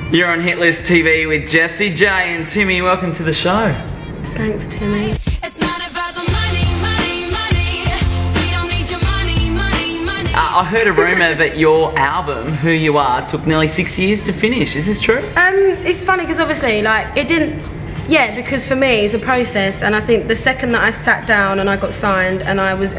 You're on Hit List TV with Jessie J and Timmy. Welcome to the show. Thanks, Timmy. It's not about the money, money, money. We don't need your money, money, money. I heard a rumour that your album, Who You Are, took nearly 6 years to finish. Is this true? It's funny because obviously, like, it didn't. Yeah, because for me it's a process, and I think the second that I sat down and I got signed and I was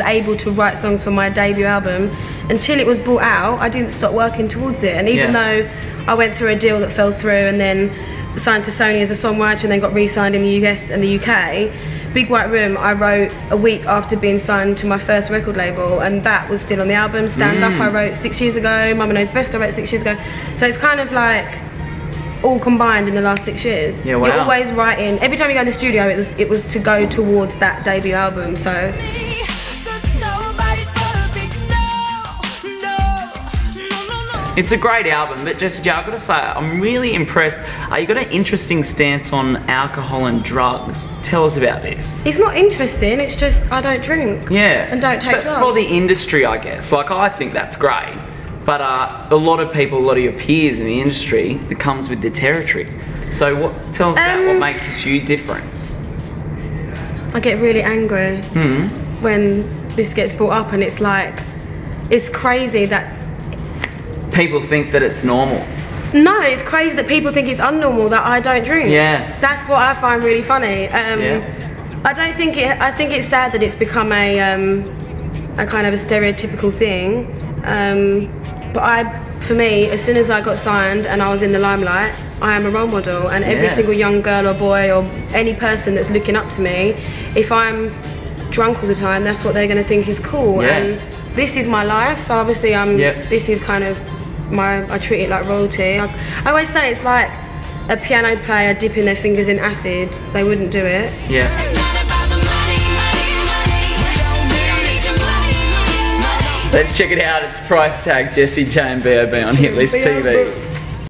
able to write songs for my debut album, until it was brought out, I didn't stop working towards it. And even though I went through a deal that fell through and then signed to Sony as a songwriter and then got re-signed in the US and the UK, Big White Room I wrote a week after being signed to my first record label, and that was still on the album. Stand Up I wrote 6 years ago, Mama Knows Best I wrote 6 years ago. So it's kind of like all combined in the last 6 years. Yeah, wow. You're always writing. Every time you go in the studio, it was to go towards that debut album. So it's a great album, but Jessie J, I've got to say, I'm really impressed. You've got an interesting stance on alcohol and drugs. Tell us about this. it's not interesting, it's just I don't drink. Yeah. And don't take but drugs. for the industry, I guess. Like, I think that's great. But a lot of people, a lot of your peers in the industry, it comes with the territory. So tell us about what makes you different. I get really angry when this gets brought up, and it's like, it's crazy that People think that it's normal. no, it's crazy that people think it's unnormal that I don't drink. Yeah. That's what I find really funny. I don't think it. I think it's sad that it's become a kind of a stereotypical thing. But for me, as soon as I got signed and I was in the limelight, I am a role model, and every single young girl or boy or any person that's looking up to me, if I'm drunk all the time, that's what they're going to think is cool. Yeah. And this is my life, so obviously this is kind of I treat it like royalty. I always say it's like a piano player dipping their fingers in acid. They wouldn't do it. Yeah. It's not about the money, money, money. We don't need your money, money, money. Let's check it out. It's Price Tag, Jessie J and B.O.B. on Hit List TV.